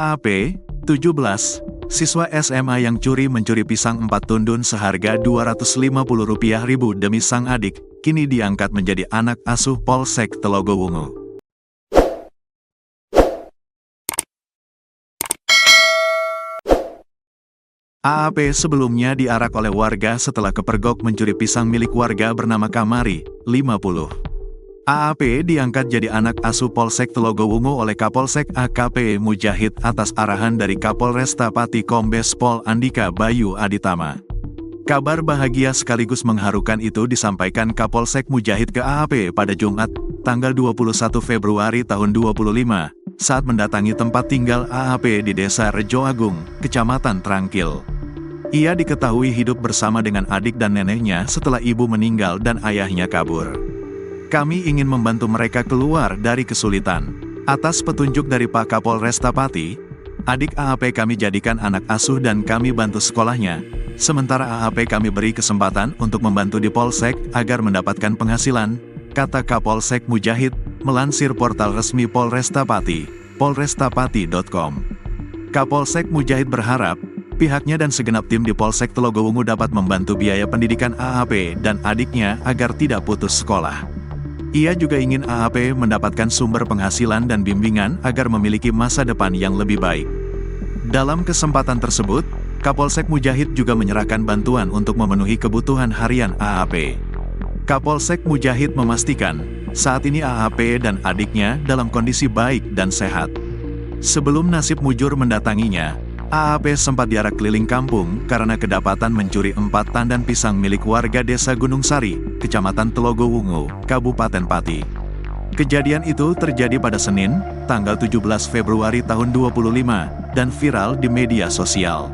AAP, 17, siswa SMA yang mencuri pisang 4 tundun seharga Rp250.000 demi sang adik, kini diangkat menjadi anak asuh Polsek Telogowungu. AAP sebelumnya diarak oleh warga setelah kepergok mencuri pisang milik warga bernama Kamari, 50. AAP diangkat jadi anak asuh Polsek Telogowungu oleh Kapolsek AKP Mujahid atas arahan dari Kapolresta Pati Kombes Pol Andika Bayu Aditama. Kabar bahagia sekaligus mengharukan itu disampaikan Kapolsek Mujahid ke AAP pada Jumat, tanggal 21 Februari tahun 2025, saat mendatangi tempat tinggal AAP di Desa Rejo Agung, Kecamatan Trangkil. Ia diketahui hidup bersama dengan adik dan neneknya setelah ibu meninggal dan ayahnya kabur. Kami ingin membantu mereka keluar dari kesulitan. Atas petunjuk dari Pak Kapolresta Pati, adik AAP kami jadikan anak asuh dan kami bantu sekolahnya. Sementara AAP kami beri kesempatan untuk membantu di Polsek agar mendapatkan penghasilan, kata Kapolsek Mujahid, melansir portal resmi Polresta Pati, polrestapati.com. Kapolsek Mujahid berharap, pihaknya dan segenap tim di Polsek Telogowungu dapat membantu biaya pendidikan AAP dan adiknya agar tidak putus sekolah. Ia juga ingin AAP mendapatkan sumber penghasilan dan bimbingan agar memiliki masa depan yang lebih baik. Dalam kesempatan tersebut, Kapolsek Mujahid juga menyerahkan bantuan untuk memenuhi kebutuhan harian AAP. Kapolsek Mujahid memastikan, saat ini AAP dan adiknya dalam kondisi baik dan sehat. Sebelum nasib mujur mendatanginya, AAP sempat diarak keliling kampung karena kedapatan mencuri 4 tandan pisang milik warga Desa Gunung Sari, Kecamatan Telogowungu, Kabupaten Pati. Kejadian itu terjadi pada Senin, tanggal 17 Februari tahun 2025, dan viral di media sosial.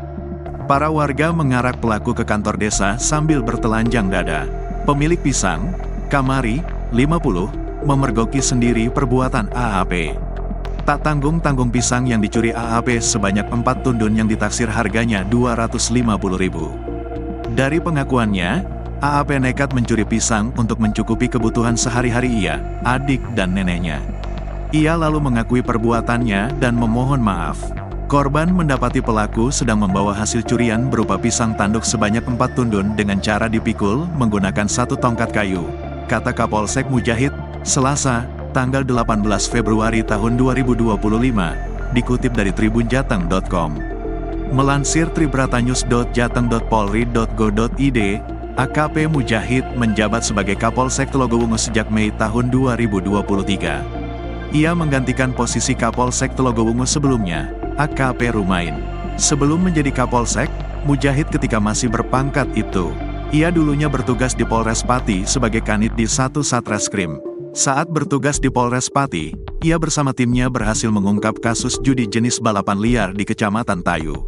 Para warga mengarak pelaku ke kantor desa sambil bertelanjang dada. Pemilik pisang, Kamari, 50, memergoki sendiri perbuatan AAP. Tak tanggung-tanggung pisang yang dicuri AAP sebanyak 4 tundun yang ditaksir harganya Rp250.000. Dari pengakuannya, AAP nekat mencuri pisang untuk mencukupi kebutuhan sehari-hari ia, adik dan neneknya. Ia lalu mengakui perbuatannya dan memohon maaf. Korban mendapati pelaku sedang membawa hasil curian berupa pisang tanduk sebanyak 4 tundun dengan cara dipikul menggunakan 1 tongkat kayu, kata Kapolsek Mujahid, Selasa, tanggal 18 Februari tahun 2025, dikutip dari tribunjateng.com. Melansir tribratanyus.jateng.polri.go.id, AKP Mujahid menjabat sebagai Kapolsek Telogowungu sejak Mei tahun 2023. Ia menggantikan posisi Kapolsek Telogowungu sebelumnya, AKP Rumain. Sebelum menjadi Kapolsek, Mujahid ketika masih berpangkat itu, ia dulunya bertugas di Polres Pati sebagai kanit di 1 Satreskrim. Saat bertugas di Polres Pati, ia bersama timnya berhasil mengungkap kasus judi jenis balapan liar di Kecamatan Tayu.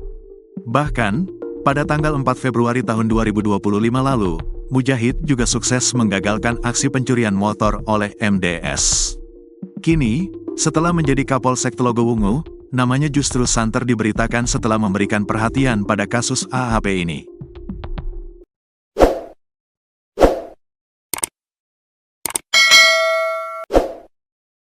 Bahkan, pada tanggal 4 Februari tahun 2025 lalu, Mujahid juga sukses menggagalkan aksi pencurian motor oleh MDS. Kini, setelah menjadi Kapolsek Telogowungu, namanya justru santer diberitakan setelah memberikan perhatian pada kasus AAP ini.